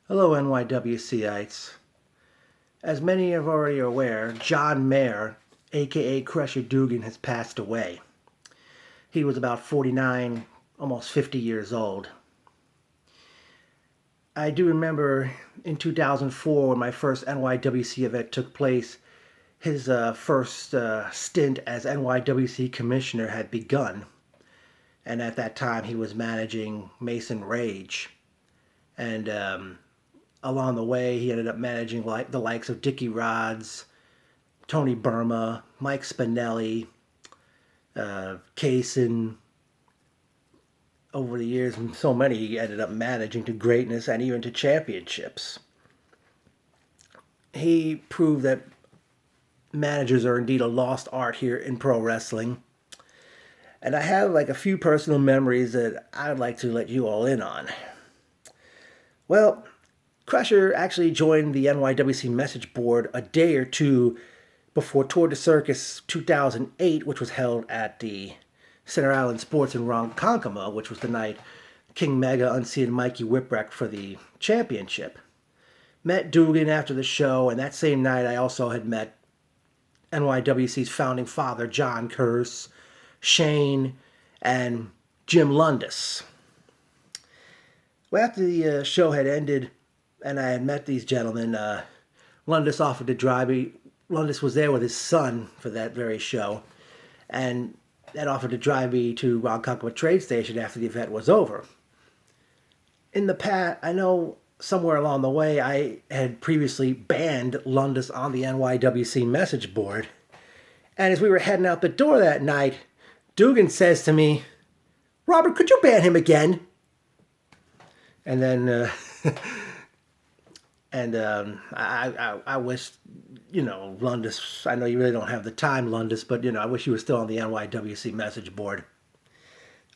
Hello, NYWCites. As many are already aware, John Mayer, aka Crusher Doogan, has passed away. He was about 49, almost 50 years old. I do remember in 2004, when my first NYWC event took place, his first stint as NYWC commissioner had begun. And at that time, he was managing Mason Rage. And along the way, he ended up managing the likes of Dickie Rods, Tony Burma, Mike Spinelli, Kaysen. Over the years, so many he ended up managing to greatness and even to championships. He proved that managers are indeed a lost art here in pro wrestling. And I have like a few personal memories that I'd like to let you all in on. Well, Crusher actually joined the NYWC message board a day or two before Tour de Circus 2008, which was held at the Center Island Sports in Ronkonkoma, which was the night King Mega unseated Mikey Whipwreck for the championship. Met Doogan after the show, and that same night I also had met NYWC's founding father, John Curse, Shane, and Jim Lundis. Well, after the show had ended and I had met these gentlemen, Lundis offered to drive me. Lundis was there with his son for that very show, and that offered to drive me to Ronkonkoma Trade Station after the event was over. In the past, I know somewhere along the way I had previously banned Lundis on the NYWC message board, and as we were heading out the door that night, Doogan says to me, "Robert, could you ban him again?" And then, I wish, Lundis, I know you really don't have the time, Lundis, but, I wish you were still on the NYWC message board.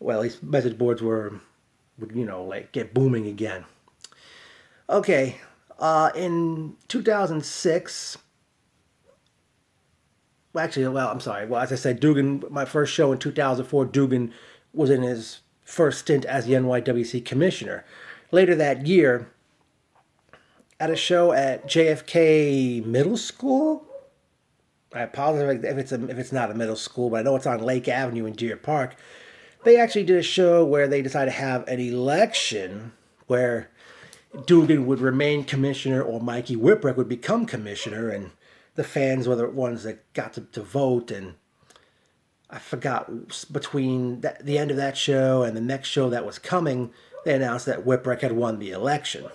Well, these message boards would get booming again. Okay, in 2006, as I said, Doogan, my first show in 2004, Doogan was in his first stint as the NYWC commissioner. Later that year, at a show at JFK Middle School. I apologize if it's not a middle school, but I know it's on Lake Avenue in Deer Park. They actually did a show where they decided to have an election where Doogan would remain commissioner or Mikey Whipwreck would become commissioner, and the fans were the ones that got to vote. And I forgot, between the end of that show and the next show that was coming, they announced that Whipwreck had won the election.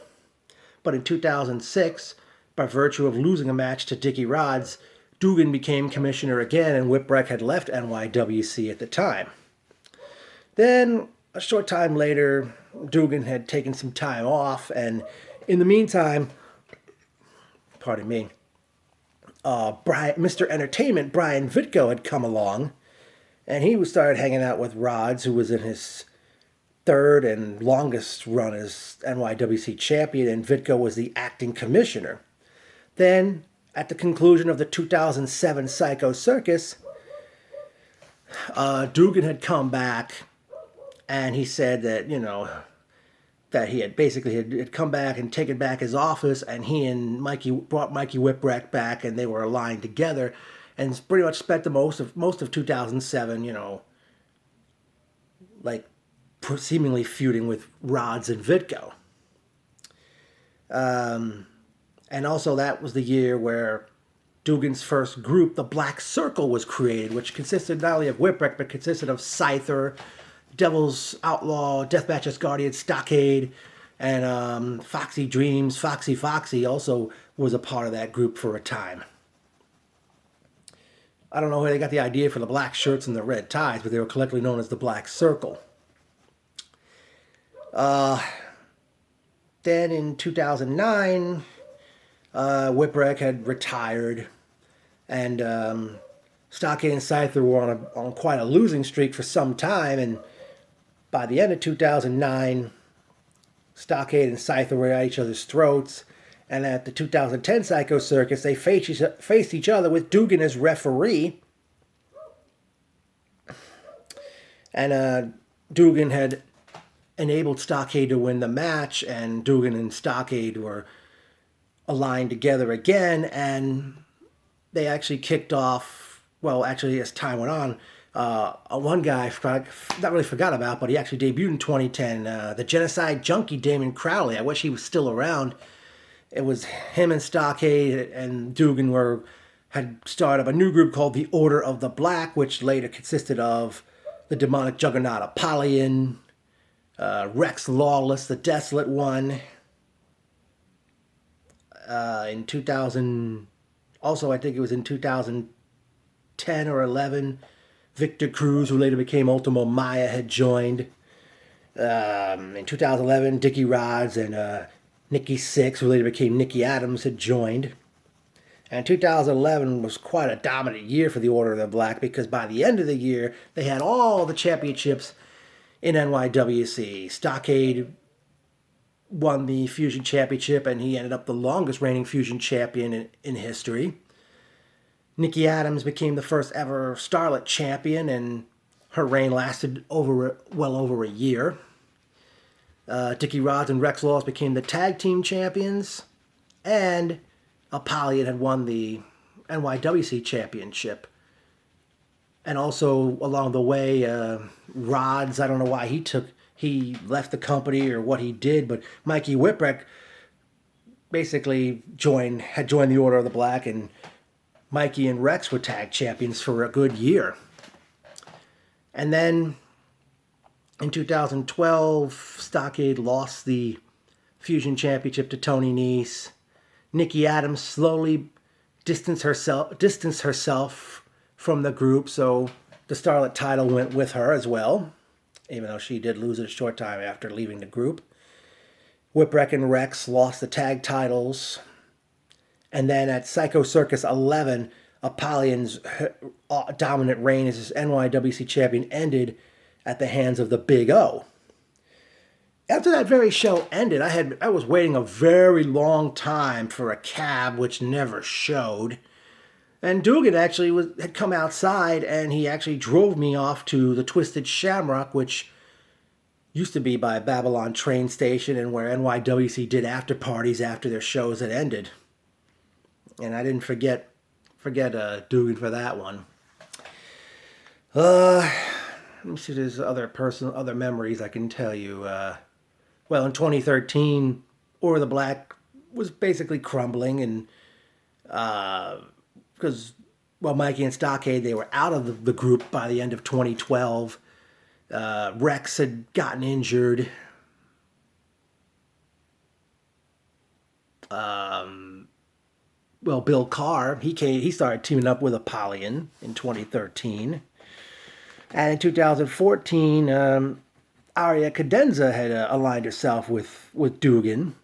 But in 2006, by virtue of losing a match to Dickie Rods, Doogan became commissioner again, and Whipwreck had left NYWC at the time. Then, a short time later, Doogan had taken some time off, and in the meantime, pardon me, Mr. Entertainment, Brian Vitko, had come along, and he started hanging out with Rods, who was in his third and longest run as NYWC champion, and Vitko was the acting commissioner. Then, at the conclusion of the 2007 Psycho Circus, Doogan had come back, and he said that, that he had come back and taken back his office, and he and Mikey brought Mikey Whipwreck back, and they were aligned together, and pretty much spent the most of 2007, seemingly feuding with Rods and Vitko. And also that was the year where Doogan's first group, the Black Circle, was created, which consisted not only of Whipwreck, but consisted of Scyther, Devil's Outlaw, Deathmatch's Guardian, Stockade, and Foxy Dreams. Foxy also was a part of that group for a time. I don't know where they got the idea for the black shirts and the red ties, but they were collectively known as the Black Circle. Then in 2009, Whipwreck had retired, and Stockade and Scyther were on quite a losing streak for some time, and by the end of 2009, Stockade and Scyther were at each other's throats, and at the 2010 Psycho Circus, they faced each other with Doogan as referee, and Doogan had enabled Stockade to win the match, and Doogan and Stockade were aligned together again, and they actually kicked off, well, actually, as time went on, one guy not really forgot about, but he actually debuted in 2010, the Genocide Junkie Damon Crowley. I wish he was still around. It was him and Stockade and Doogan had started up a new group called the Order of the Black, which later consisted of the demonic juggernaut Apollyon, Rex Lawless, the Desolate One. In 2000, also I think it was in 2010 or 11, Victor Cruz, who later became Ultimo Maya, had joined. In 2011, Dickie Rods and Nikki Sixx, who later became Nikki Adams, had joined. And 2011 was quite a dominant year for the Order of the Black, because by the end of the year, they had all the championships in NYWC. Stockade won the Fusion Championship, and he ended up the longest reigning Fusion champion in history. Nikki Adams became the first ever Starlet champion, and her reign lasted well over a year. Dickie Rods and Rex Lawless became the tag team champions, and Apollyon had won the NYWC championship. And also, along the way, Rods, I don't know why he left the company or what he did, but Mikey Whipwreck basically had joined the Order of the Black, and Mikey and Rex were tag champions for a good year. And then in 2012, Stockade lost the Fusion Championship to Tony Nese. Nikki Adams slowly distanced herself from the group, so the Starlet title went with her as well, even though she did lose it a short time after leaving the group. Whipwreck and Rex lost the tag titles. And then at Psycho Circus 11, Apollyon's dominant reign as NYWC champion ended at the hands of the Big O. After that very show ended, I was waiting a very long time for a cab, which never showed. And Doogan actually had come outside, and he actually drove me off to the Twisted Shamrock, which used to be by Babylon train station, and where NYWC did after parties after their shows had ended. And I didn't forget Doogan for that one. Let me see if there's other memories I can tell you. Well, in 2013, Order of the Black was basically crumbling, and because Mikey and Stockade, they were out of the group by the end of 2012. Rex had gotten injured. Bill Carr, he started teaming up with Apollyon in 2013. And in 2014, Aria Cadenza had aligned herself with Doogan,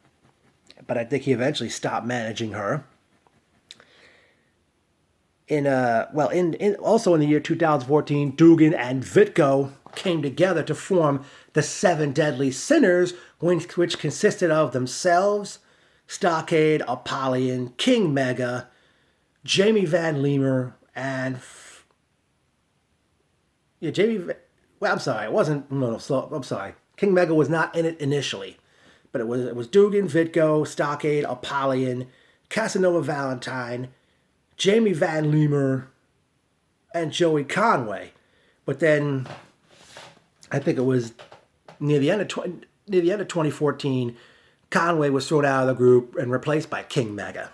but I think he eventually stopped managing her. Also in the year 2014, Doogan and Vitko came together to form the Seven Deadly Sinners, which consisted of themselves, Stockade, Apollyon, King Mega, Jamie Van Leemer, and I'm sorry, it wasn't. No, I'm sorry. King Mega was not in it initially, but it was Doogan, Vitko, Stockade, Apollyon, Casanova Valentine, Jamie Van Leemer, and Joey Conway. But then, I think it was near the end of 2014, Conway was thrown out of the group and replaced by King Mega.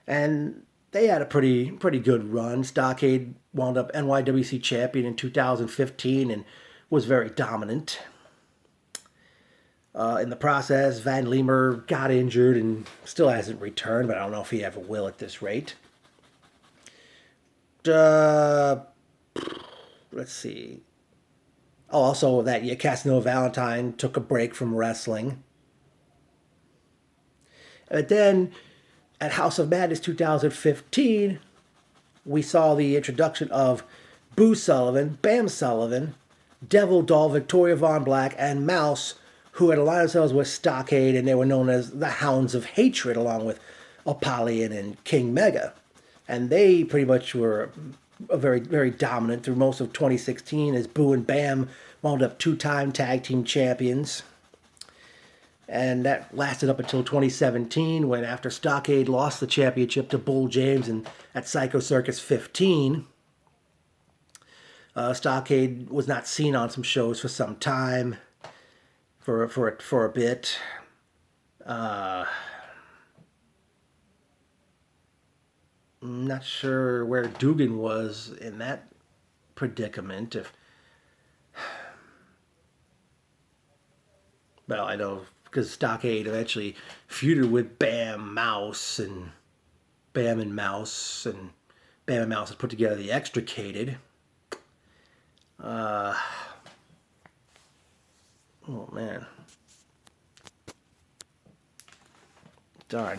And they had a pretty good run. Stockade wound up NYWC champion in 2015 and was very dominant. In the process, Van Leemer got injured and still hasn't returned, but I don't know if he ever will at this rate. Let's see. Oh, also that year, Casanova Valentine took a break from wrestling. But then, at House of Madness 2015, we saw the introduction of Boo Sullivan, Bam Sullivan, Devil Doll, Victoria Von Black, and Mouse, who had aligned themselves with Stockade, and they were known as the Hounds of Hatred, along with Apollyon and King Mega. And they pretty much were very, very dominant through most of 2016, as Boo and Bam wound up two-time tag team champions. And that lasted up until 2017, when after Stockade lost the championship to Bull James at Psycho Circus 15, Stockade was not seen on some shows for some time, for a bit. I'm not sure where Doogan was in that predicament. Well, I know because Stockade eventually feuded with Bam Mouse, and Bam and Mouse had put together the Extricated. Oh man, darn.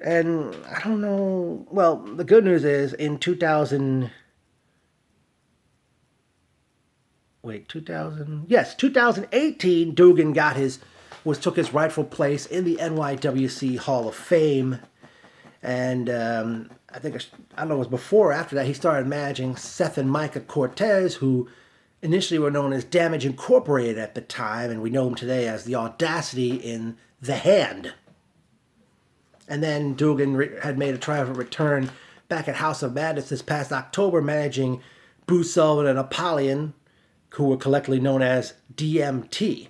And I don't know. Well, the good news is in 2000. Wait, 2000? Yes, 2018. Doogan took his rightful place in the NYWC Hall of Fame, and I don't know, it was before or after that he started managing Seth and Micah Cortez, who initially were known as Damage Incorporated at the time, and we know them today as the Audacity in The Hand. And then Doogan had made a triumphant return back at House of Madness this past October, managing Boo Sullivan and Apollyon, who were collectively known as DMT.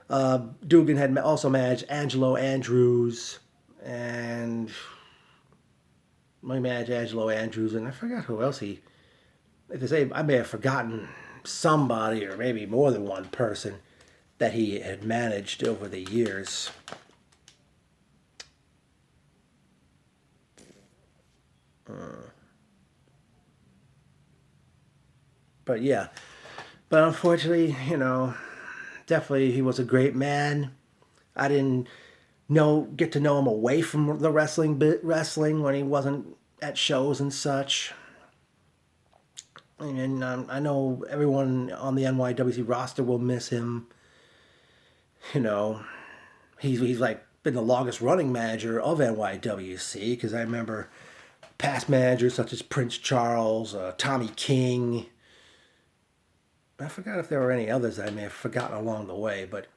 Doogan had also managed Angelo Andrews, and I forgot who else I may have forgotten somebody, or maybe more than one person that he had managed over the years. But yeah. But unfortunately, definitely he was a great man. I didn't get to know him away from the wrestling when he wasn't at shows and such. And I know everyone on the NYWC roster will miss him. He's like been the longest running manager of NYWC, because I remember past managers such as Prince Charles, Tommy King. I forgot if there were any others I may have forgotten along the way, but,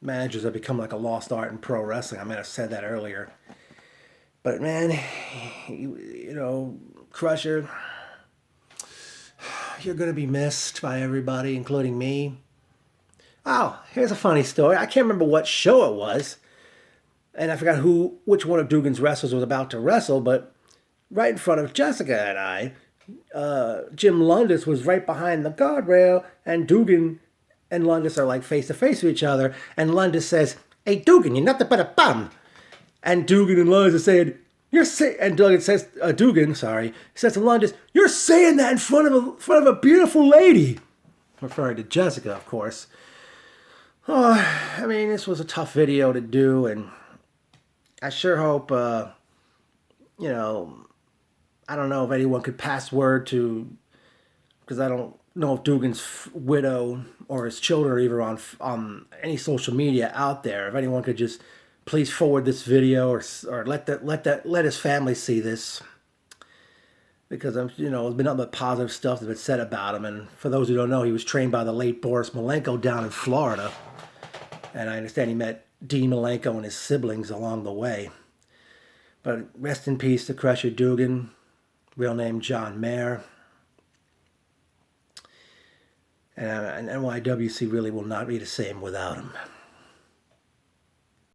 managers have become like a lost art in pro wrestling. I might have said that earlier. But, man, Crusher, you're going to be missed by everybody, including me. Oh, here's a funny story. I can't remember what show it was, and I forgot which one of Doogan's wrestlers was about to wrestle, but right in front of Jessica and I, Jim Lundis was right behind the guardrail, and Doogan and Lundis are like face to face with each other, and Lundis says, "Hey Doogan, you're nothing but a bum." And Doogan and Lundis are saying, Doogan says to Lundis, "You're saying that in front of a beautiful lady," referring to Jessica, of course. Oh, I mean, this was a tough video to do, and I sure hope, I don't know if anyone could pass word to, because I don't know if Doogan's widow or his children are even on any social media out there. If anyone could just please forward this video, or let his family see this, because there's been nothing but positive stuff that's been said about him. And for those who don't know, he was trained by the late Boris Malenko down in Florida, and I understand he met Dean Malenko and his siblings along the way. But rest in peace to Crusher Doogan, real name John Mayer. And NYWC really will not be the same without him.